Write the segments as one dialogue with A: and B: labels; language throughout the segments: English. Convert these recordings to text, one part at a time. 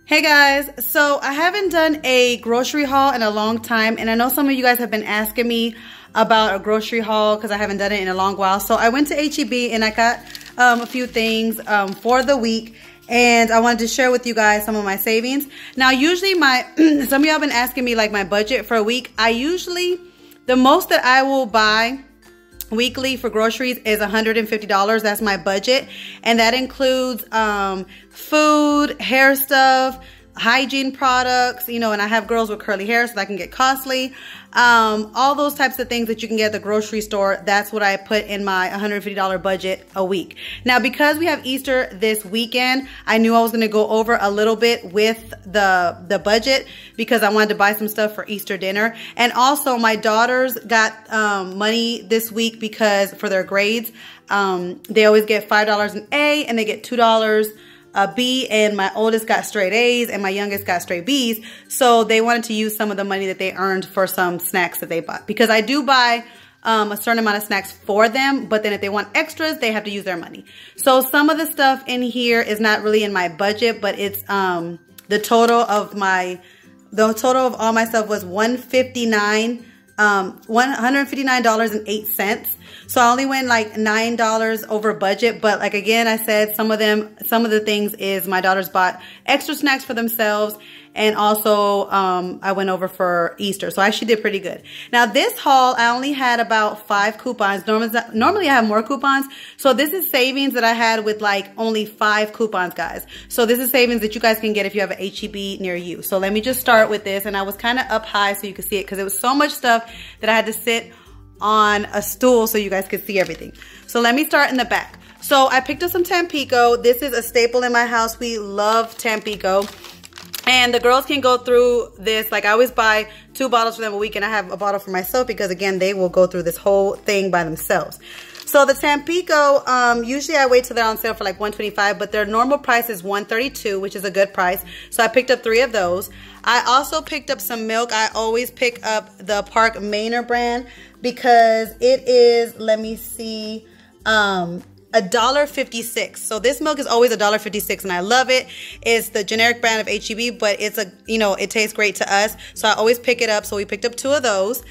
A: Hey guys, so I haven't done a grocery haul in a long time, and I know some of you guys have been asking me about a grocery haul because I haven't done it in a long while. So I went to HEB and I got a few things for the week, and I wanted to share with you guys some of my savings. Now usually some of y'all been asking me like my budget for a week. The most that I will buy weekly for groceries is $150. That's my budget, and that includes food, hair stuff, hygiene products, you know, and I have girls with curly hair, so that can get costly. All those types of things that you can get at the grocery store, that's what I put in my $150 budget a week. Now, because we have Easter this weekend, I knew I was going to go over a little bit with the budget because I wanted to buy some stuff for Easter dinner. And also my daughters got money this week because for their grades, they always get $5 an A and they get $2 a B, and my oldest got straight A's and my youngest got straight B's. So they wanted to use some of the money that they earned for some snacks that they bought, because I do buy a certain amount of snacks for them, but then if they want extras, they have to use their money. So some of the stuff in here is not really in my budget, but it's the total of all my stuff was $159.08. So I only went like $9 over budget, but like again, I said some of the things is my daughters bought extra snacks for themselves, and also I went over for Easter, so I actually did pretty good. Now this haul, I only had about 5 coupons. Normally I have more coupons, so this is savings that I had with like only 5 coupons, guys. So this is savings that you guys can get if you have an HEB near you. So let me just start with this, and I was kind of up high so you could see it because it was so much stuff that I had to sit on a stool so you guys could see everything. So let me start in the back. So I picked up some Tampico. This is a staple in my house. We love Tampico. And the girls can go through this. Like I always buy 2 bottles for them a week, and I have a bottle for myself because again, they will go through this whole thing by themselves. So the Tampico, usually I wait till they're on sale for like $125, but their normal price is $132, which is a good price. So I picked up 3 of those. I also picked up some milk. I always pick up the Park Manor brand because it is, let me see, $1.56. So this milk is always $1.56, and I love it. It's the generic brand of HEB, but it's it tastes great to us. So I always pick it up. So we picked up 2 of those.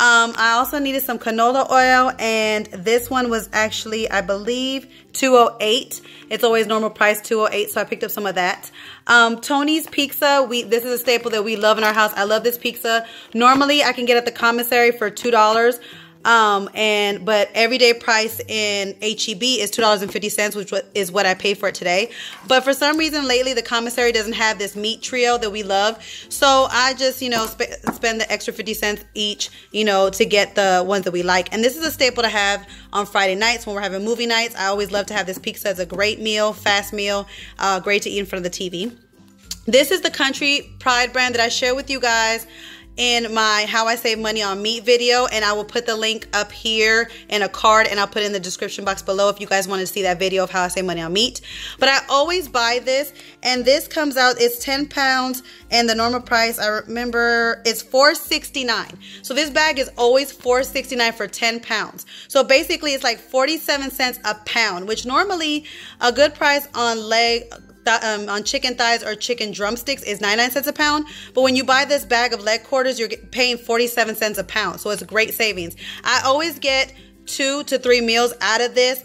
A: I also needed some canola oil, and this one was actually, I believe, $2.08. It's always normal price, $2.08, so I picked up some of that. Tony's Pizza, this is a staple that we love in our house. I love this pizza. Normally, I can get at the commissary for $2. But everyday price in HEB is $2.50, which is what I pay for it today. But for some reason lately, the commissary doesn't have this meat trio that we love. So I just, spend the extra 50 cents each, to get the ones that we like. And this is a staple to have on Friday nights when we're having movie nights. I always love to have this pizza. It's a great meal, fast meal, great to eat in front of the TV. This is the Country Pride brand that I share with you guys in my How I Save Money on Meat video, and I will put the link up here in a card, and I'll put it in the description box below if you guys want to see that video of how I save money on meat. But I always buy this, and this comes out, it's 10 pounds, and the normal price, I remember, it's $4.69. So this bag is always $4.69 for 10 pounds. So basically it's like 47 cents a pound, which normally a good price on on chicken thighs or chicken drumsticks is 99 cents a pound. But when you buy this bag of leg quarters, you're paying 47 cents a pound. So it's great savings. I always get 2 to 3 meals out of this,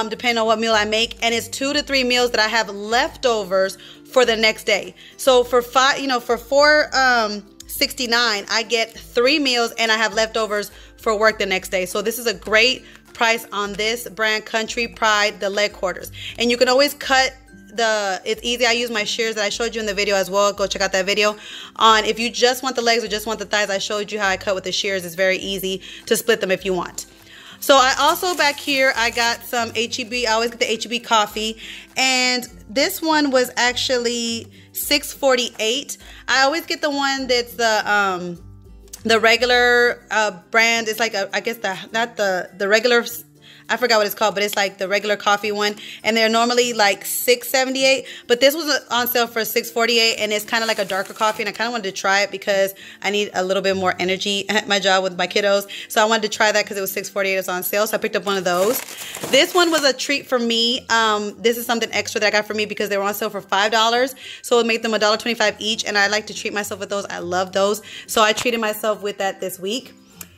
A: depending on what meal I make. And it's 2 to 3 meals that I have leftovers for the next day. So for $4.69, I get 3 meals and I have leftovers for work the next day. So this is a great price on this brand, Country Pride, the leg quarters. And you can always cut it's easy. I use my shears that I showed you in the video as well. Go check out that video on if you just want the legs or just want the thighs. I showed you how I cut with the shears. It's very easy to split them if you want. So I also back here, I got some HEB. I always get the HEB coffee, and this one was actually $6.48. I always get the one that's the regular brand. It's like I guess not the regular. I forgot what it's called, but it's like the regular coffee one. And they're normally like $6.78, but this was on sale for $6.48, and it's kind of like a darker coffee, and I kind of wanted to try it because I need a little bit more energy at my job with my kiddos. So I wanted to try that because it was $6.48, it was on sale, so I picked up one of those. This one was a treat for me. This is something extra that I got for me because they were on sale for $5, so it made them $1.25 each, and I like to treat myself with those. I love those, so I treated myself with that this week.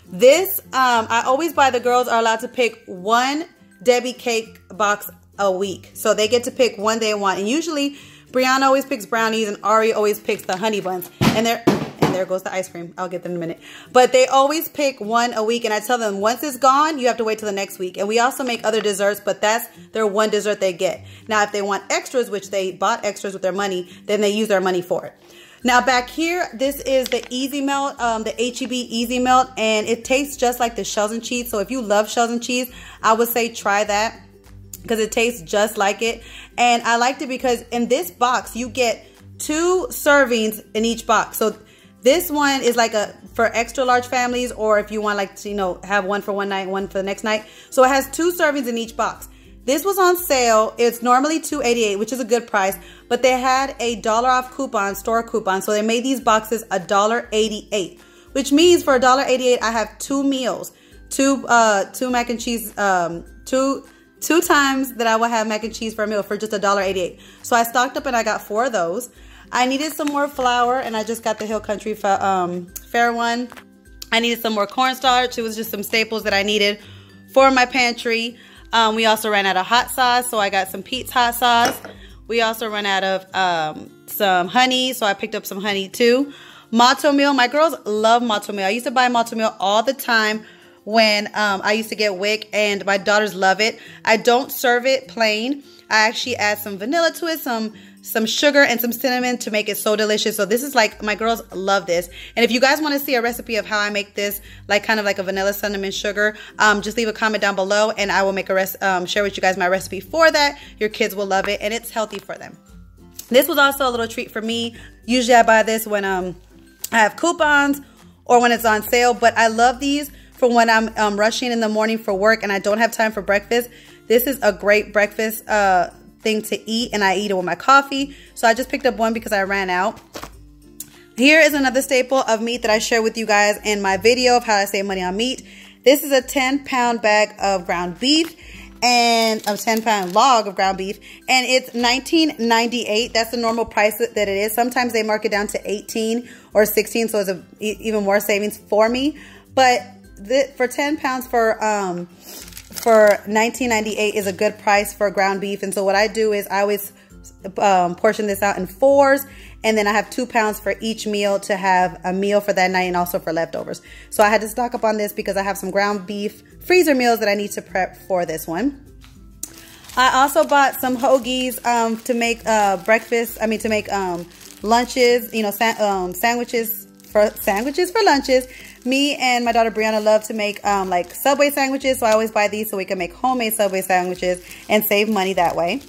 A: This, I always buy, the girls are allowed to pick one Debbie cake box a week. So they get to pick one they want. And usually, Brianna always picks brownies and Ari always picks the honey buns. And there goes the ice cream. I'll get them in a minute. But they always pick one a week. And I tell them, once it's gone, you have to wait till the next week. And we also make other desserts, but that's their one dessert they get. Now, if they want extras, which they bought extras with their money, then they use their money for it. Now back here, this is the Easy Melt, the HEB Easy Melt, and it tastes just like the shells and cheese. So if you love shells and cheese, I would say try that because it tastes just like it. And I liked it because in this box, you get 2 servings in each box. So this one is like for extra large families, or if you want like to, you know, have one for one night, one for the next night. So it has 2 servings in each box. This was on sale. It's normally $2.88, which is a good price, but they had a $1 off coupon, store coupon. So they made these boxes $1.88, which means for $1.88, I have 2 meals, two mac and cheese, two times that I will have mac and cheese for a meal for just $1.88. So I stocked up and I got 4 of those. I needed some more flour, and I just got the Hill Country Fair one. I needed some more cornstarch. It was just some staples that I needed for my pantry. We also ran out of hot sauce, so I got some Pete's hot sauce. We also ran out of some honey, so I picked up some honey too. Matzo meal. My girls love matzo meal. I used to buy matzo meal all the time when I used to get WIC, and my daughters love it. I don't serve it plain. I actually add some vanilla to it, some sugar and some cinnamon to make it so delicious. So this is like, my girls love this. And if you guys want to see a recipe of how I make this, like kind of like a vanilla cinnamon sugar, just leave a comment down below and I will make a share with you guys my recipe for that. Your kids will love it and it's healthy for them. This was also a little treat for me. Usually I buy this when I have coupons or when it's on sale, but I love these for when I'm rushing in the morning for work and I don't have time for breakfast. This is a great breakfast thing to eat, and I eat it with my coffee. So I just picked up one because I ran out. Here is another staple of meat that I share with you guys in my video of how I save money on meat. This is a 10-pound bag of ground beef and a 10-pound log of ground beef, and it's $19.98. That's the normal price that it is. Sometimes they mark it down to $18 or $16, so it's even more savings for me. But for 10 pounds for $19.98 is a good price for ground beef. And so what I do is I always portion this out in 4s, and then I have 2 pounds for each meal to have a meal for that night and also for leftovers. So I had to stock up on this because I have some ground beef freezer meals that I need to prep for this one. I also bought some hoagies to make to make lunches, you know, sandwiches for lunches. Me and my daughter Brianna love to make like Subway sandwiches, so I always buy these so we can make homemade Subway sandwiches and save money that way.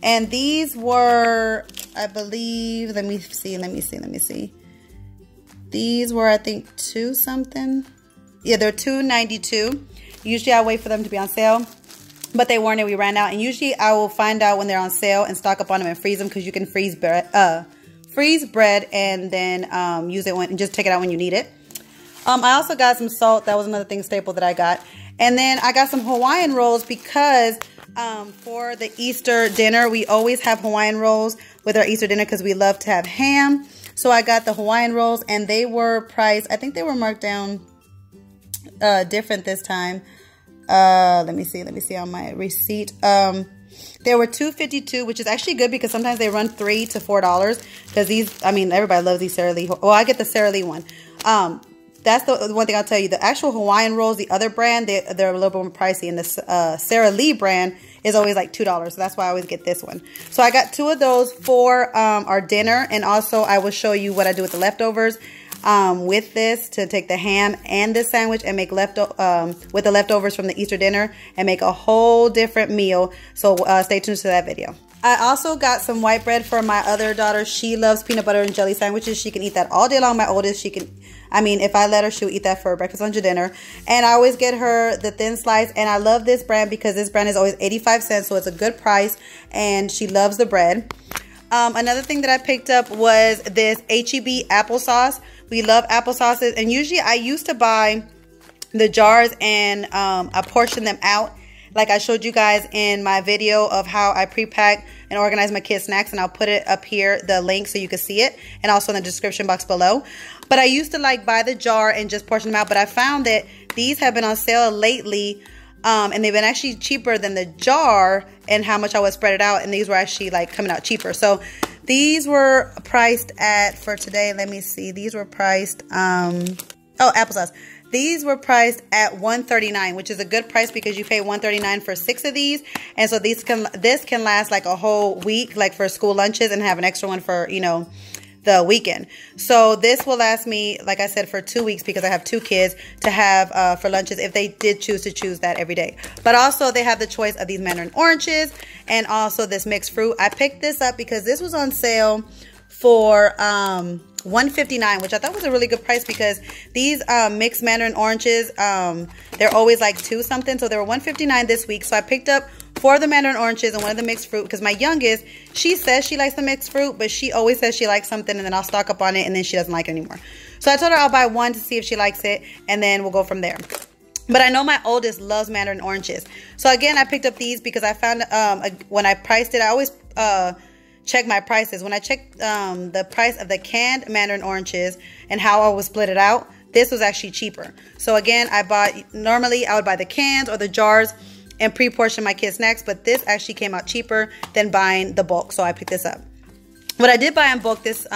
A: And these were, I believe, let me see. These were, I think, 2 something. Yeah, they're $2.92. Usually I wait for them to be on sale, but they weren't and we ran out. And usually I will find out when they're on sale and stock up on them and freeze them, because you can freeze bread and then use it and just take it out when you need it. I also got some salt. That was another thing staple that I got. And then I got some Hawaiian rolls because for the Easter dinner, we always have Hawaiian rolls with our Easter dinner because we love to have ham. So I got the Hawaiian rolls and they were priced, I think they were marked down different this time. Let me see on my receipt. They were $2.52, which is actually good because sometimes they run $3 to $4 because these, I mean, everybody loves these Sara Lee. Well, I get the Sara Lee one. That's the one thing I'll tell you. The actual Hawaiian rolls, the other brand, they're a little bit more pricey. And the Sara Lee brand is always like $2. So that's why I always get this one. So I got 2 of those for our dinner. And also I will show you what I do with the leftovers with this, to take the ham and this sandwich and make with the leftovers from the Easter dinner and make a whole different meal. So stay tuned to that video. I also got some white bread for my other daughter. She loves peanut butter and jelly sandwiches. She can eat that all day long. My oldest, she can, I mean, if I let her, she'll eat that for breakfast, lunch, or dinner. And I always get her the thin slice. And I love this brand because this brand is always 85 cents. So it's a good price. And she loves the bread. Another thing that I picked up was this HEB applesauce. We love applesauces. And usually I used to buy the jars and I portion them out. Like I showed you guys in my video of how I pre-pack and organize my kids' snacks, and I'll put it up here, the link, so you can see it, and also in the description box below. But I used to like buy the jar and just portion them out, but I found that these have been on sale lately, and they've been actually cheaper than the jar and how much I would spread it out, and these were actually like coming out cheaper. So these were priced at, for today, let me see, these were priced, oh, applesauce. These were priced at $1.39, which is a good price because you pay $1.39 for 6 of these. And so this can last like a whole week, like for school lunches, and have an extra one for, you know, the weekend. So this will last me, like I said, for 2 weeks because I have 2 kids to have for lunches if they did choose to choose that every day. But also they have the choice of these mandarin oranges and also this mixed fruit. I picked this up because this was on sale for $1.59, which I thought was a really good price because these mixed mandarin oranges, they're always like 2 something. So they were $1.59 this week. So I picked up 4 of the mandarin oranges and 1 of the mixed fruit because my youngest, she says she likes the mixed fruit, but she always says she likes something and then I'll stock up on it and then she doesn't like it anymore. So I told her I'll buy 1 to see if she likes it and then we'll go from there. But I know my oldest loves mandarin oranges. So again, I picked up these because I found when I priced it, I always check my prices. When I checked the price of the canned mandarin oranges and how I would split it out, this was actually cheaper. So again, normally I would buy the cans or the jars and pre-portion my kids' snacks, but this actually came out cheaper than buying the bulk, so I picked this up. What I did buy in bulk this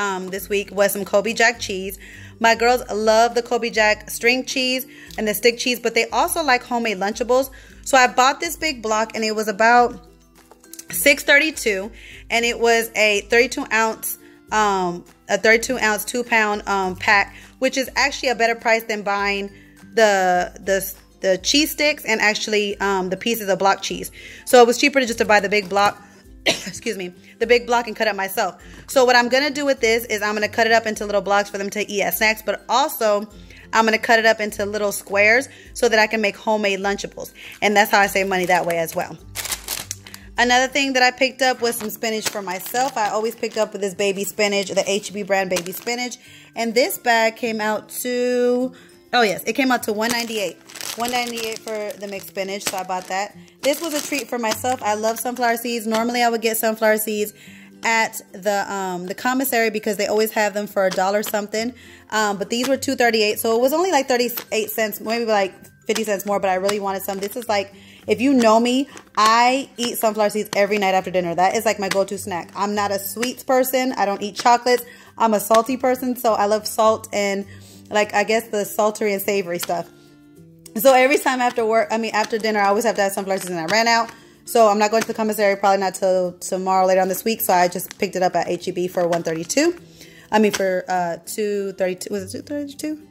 A: week was some Kobe Jack cheese. My girls love the Kobe Jack string cheese and the stick cheese, but they also like homemade Lunchables. So I bought this big block and it was about $6.32, and it was a 32 ounce 2-pound pack, which is actually a better price than buying the cheese sticks and actually the pieces of block cheese. So it was cheaper just to buy the big block excuse me, the big block and cut it myself. So what I'm gonna do with this is I'm gonna cut it up into little blocks for them to eat as snacks, but also I'm gonna cut it up into little squares so that I can make homemade Lunchables, and that's how I save money that way as well. Another thing that I picked up was some spinach for myself. I always picked up with this baby spinach, the HEB brand baby spinach. And this bag came out to, oh yes, it came out to $1.98. $1.98 for the mixed spinach, so I bought that. This was a treat for myself. I love sunflower seeds. Normally I would get sunflower seeds at the commissary because they always have them for $1 something. But these were $2.38, so it was only like 38 cents, maybe like 50 cents more, but I really wanted some. This is like, if you know me, I eat sunflower seeds every night after dinner. That is like my go-to snack. I'm not a sweets person. I don't eat chocolates. I'm a salty person, so I love salt and like, I guess the salty and savory stuff. So every time after work, after dinner, I always have to have sunflower seeds and I ran out. So I'm not going to the commissary, probably not till tomorrow later on this week. So I just picked it up at HEB for $1.32. For $2.32. Was it $2.32?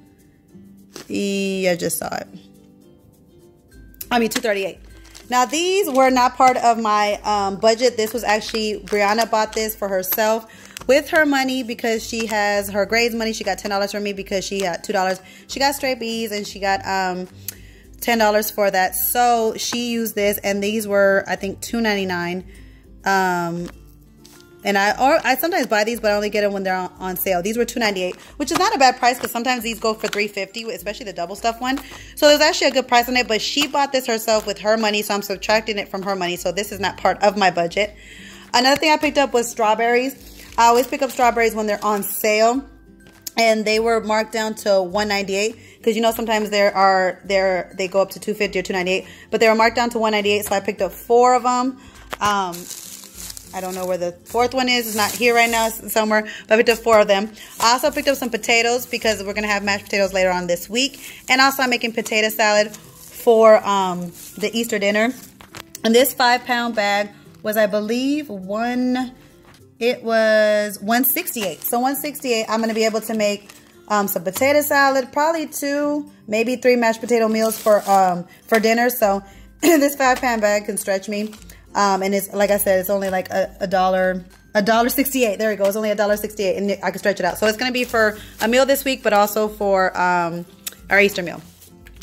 A: Yeah, I just saw it. $2.38. Now these were not part of my budget. This was actually, Brianna bought this for herself with her money because she has her grades money. She got $10 from me because she got $2. She got straight B's and she got $10 for that. So she used this, and these were, I think, $2.99. And I sometimes buy these, but I only get them when they're on sale. These were $2.98, which is not a bad price because sometimes these go for $3.50, especially the double stuffed one. So there's actually a good price on it, but she bought this herself with her money, so I'm subtracting it from her money. So this is not part of my budget. Another thing I picked up was strawberries. I always pick up strawberries when they're on sale, and they were marked down to $1.98 because you know sometimes they go up to $2.50 or $2.98, but they were marked down to $1.98. So I picked up 4 of them. I don't know where the 4th one is. It's not here right now. It's somewhere. But I picked up 4 of them. I also picked up some potatoes because we're going to have mashed potatoes later on this week. And also I'm making potato salad for the Easter dinner. And this 5-pound bag was, I believe, it was $1.68. So $1.68, I'm going to be able to make some potato salad, probably 2, maybe 3 mashed potato meals for dinner. So this 5-pound bag can stretch me. And it's, like I said, it's only like $1.68. There we go. It's only $1.68, and I can stretch it out. So it's going to be for a meal this week, but also for our Easter meal.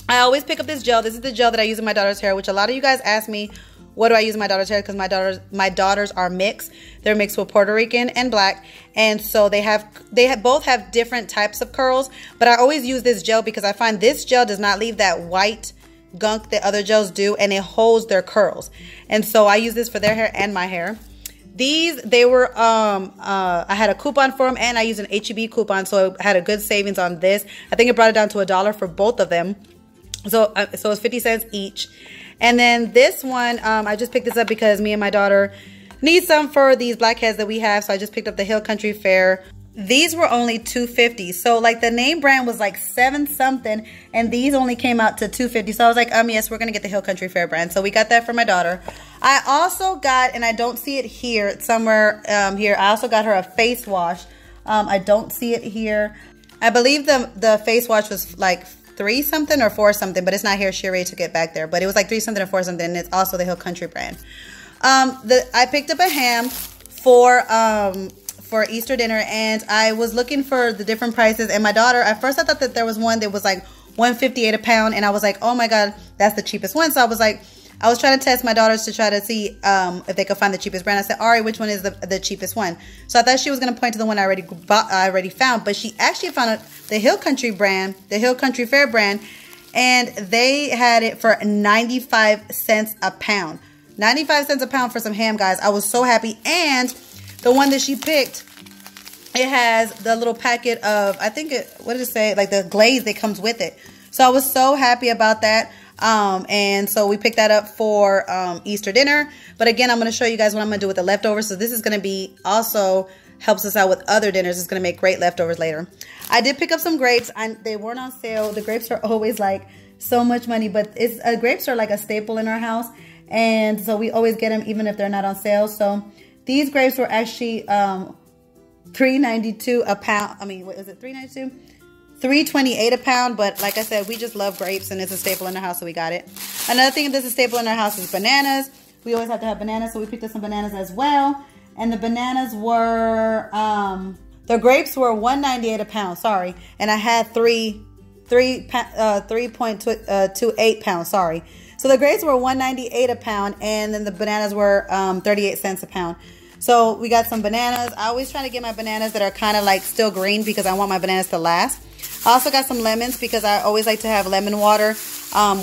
A: I always pick up this gel. This is the gel that I use in my daughter's hair, which a lot of you guys ask me, what do I use in my daughter's hair? Because my daughters are mixed. They're mixed with Puerto Rican and black, and so they both have different types of curls. But I always use this gel because I find this gel does not leave that white gunk that other gels do, and it holds their curls. And so I use this for their hair and my hair. These, they were, I had a coupon for them, and I used an HEB coupon, so I had a good savings on this. I think it brought it down to $1 for both of them. So it's 50 cents each. And then this one, I just picked this up because me and my daughter need some for these blackheads that we have. So I just picked up the Hill Country Fair. These were only $2.50. So like the name brand was like $7 something, and these only came out to $2.50. So I was like, yes, we're gonna get the Hill Country Fair brand. So we got that for my daughter. I also got, and I don't see it here, it's somewhere here. I also got her a face wash. I don't see it here. I believe the face wash was like $3 something or $4 something, but it's not here. She already took it back there. But it was like $3 something or $4 something, and it's also the Hill Country brand. I picked up a ham for Easter dinner, and I was looking for the different prices. And my daughter, at first I thought that there was one that was like $1.58 a pound, and I was like, oh my god, that's the cheapest one. So I was like, I was trying to test my daughters to try to see if they could find the cheapest brand. I said, Ari, which one is the cheapest one? So I thought she was going to point to the one I already found, but she actually found the Hill Country brand, the Hill Country Fair brand, and they had it for 95 cents a pound. 95 cents a pound for some ham, guys. I was so happy. And the one that she picked, it has the little packet of, I think what did it say? Like the glaze that comes with it. So I was so happy about that. And so we picked that up for Easter dinner. But again, I'm going to show you guys what I'm going to do with the leftovers. So this is going to be also helps us out with other dinners. It's going to make great leftovers later. I did pick up some grapes. They weren't on sale. The grapes are always like so much money, but grapes are like a staple in our house. And so we always get them even if they're not on sale. So these grapes were actually $3.92 a pound. I mean, what is it? $3.92? $3.28 a pound, but like I said, we just love grapes, and it's a staple in our house, so we got it. Another thing that's a staple in our house is bananas. We always have to have bananas, so we picked up some bananas as well. And the bananas were, the grapes were $1.98 a pound, sorry. And I had 3.28 pounds, sorry. So the grapes were $1.98 a pound, and then the bananas were 38 cents a pound. So we got some bananas. I always try to get my bananas that are kind of like still green because I want my bananas to last. I also got some lemons because I always like to have lemon water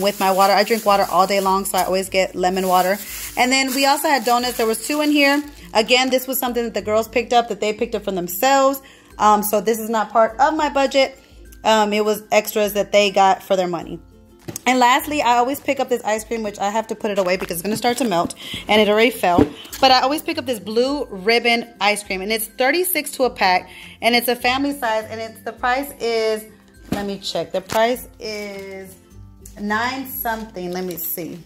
A: with my water. I drink water all day long, so I always get lemon water. And then we also had donuts. There was 2 in here. Again, this was something that the girls picked up, that they picked up for themselves. So this is not part of my budget. It was extras that they got for their money. And lastly, I always pick up this ice cream, which I have to put it away because it's going to start to melt, and it already fell. But I always pick up this blue ribbon ice cream, and it's 36 to a pack, and it's a family size, and the price is, let me check, the price is $9 something. Let me see.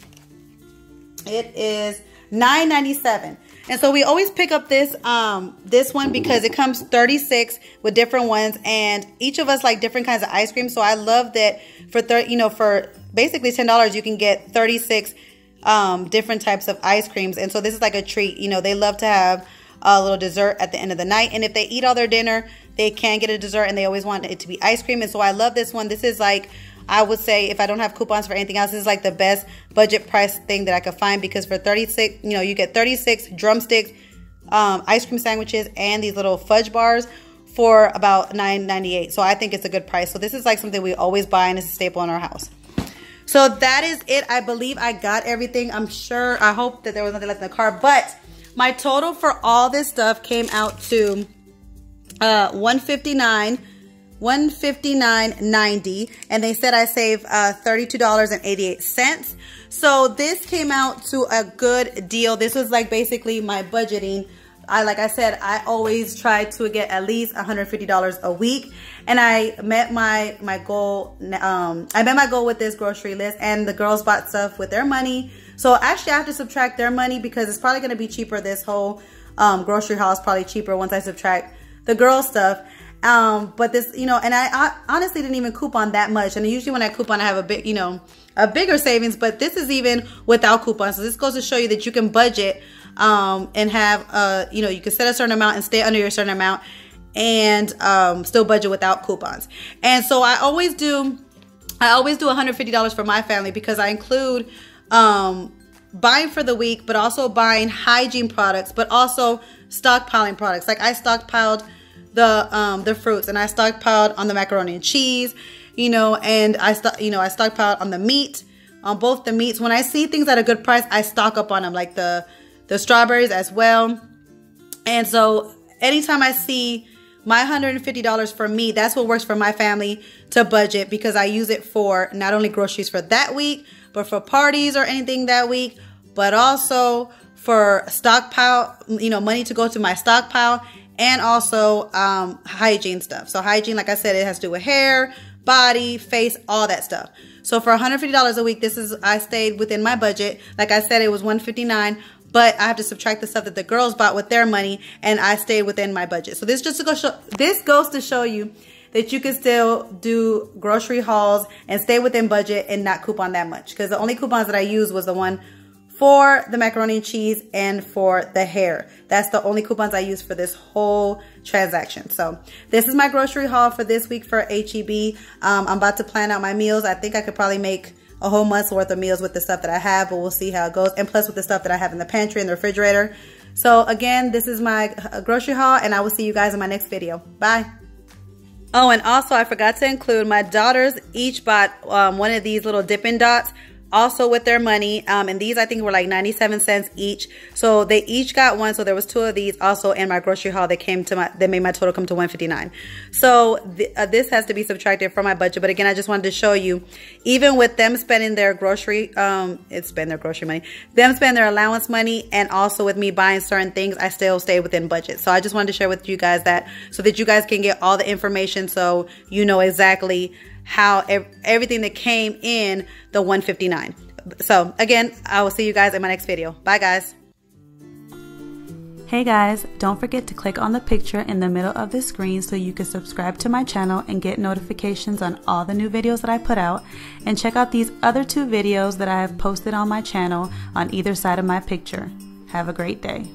A: It is $9.97. And so we always pick up this this one because it comes 36 with different ones, and each of us like different kinds of ice cream. So I love that for for basically $10 you can get 36 different types of ice creams. And so this is like a treat. You know, they love to have a little dessert at the end of the night, and if they eat all their dinner, they can get a dessert, and they always want it to be ice cream. And so I love this one. This is like, I would say, if I don't have coupons for anything else, this is like the best budget price thing that I could find, because for 36, you know, you get 36 drumsticks, ice cream sandwiches, and these little fudge bars for about $9.98. So I think it's a good price. So this is like something we always buy, and it's a staple in our house. So that is it. I believe I got everything. I hope that there was nothing left in the car, but my total for all this stuff came out to $159.90, and they said I saved $32.88. So this came out to a good deal. This was like basically my budgeting. Like I said, I always try to get at least $150 a week, and I met my goal. I met my goal with this grocery list, and the girls bought stuff with their money. So actually I have to subtract their money because it's probably going to be cheaper. This whole grocery haul is probably cheaper once I subtract the girls' stuff. But this, you know, and I honestly didn't even coupon that much. And usually when I coupon, I have a big, you know, a bigger savings, but this is even without coupons. So this goes to show you that you can budget and have, you know, you can set a certain amount and stay under your certain amount and still budget without coupons. And so I always do $150 for my family because I include buying for the week, but also buying hygiene products, but also stockpiling products. Like I stockpiled the fruits, and I stockpiled on the macaroni and cheese, you know, and I stockpiled on the meat, on both the meats. When I see things at a good price, I stock up on them, like the strawberries as well. And so anytime I see my $150 for me, that's what works for my family to budget, because I use it for not only groceries for that week, but for parties or anything that week, but also for stockpile, you know, money to go to my stockpile, and also hygiene stuff. So hygiene, like I said, it has to do with hair, body, face, all that stuff. So for $150 a week, I stayed within my budget. Like I said, it was $159, but I have to subtract the stuff that the girls bought with their money, and I stayed within my budget. So this goes to show you that you can still do grocery hauls and stay within budget and not coupon that much. Because the only coupons that I used was the one for the macaroni and cheese and for the hair. That's the only coupons I used for this whole transaction. So this is my grocery haul for this week for HEB. I'm about to plan out my meals. I think I could probably make a whole month's worth of meals with the stuff that I have, but we'll see how it goes. And plus with the stuff that I have in the pantry and the refrigerator. So again, this is my grocery haul, and I will see you guys in my next video. Bye. Oh, and also I forgot to include, my daughters each bought one of these little Dippin' Dots, also with their money, and these I think were like 97 cents each. So they each got one, so there was 2 of these also in my grocery haul that made my total come to $159. So this has to be subtracted from my budget. But again, I just wanted to show you, even with them spending their grocery, them spend their allowance money, and also with me buying certain things, I still stay within budget. So I just wanted to share with you guys that, so that you guys can get all the information, so you know exactly how everything that came in the $159. So again, I will see you guys in my next video. Bye guys.
B: Hey guys, don't forget to click on the picture in the middle of the screen so you can subscribe to my channel and get notifications on all the new videos that I put out, and check out these other 2 videos that I have posted on my channel on either side of my picture. Have a great day.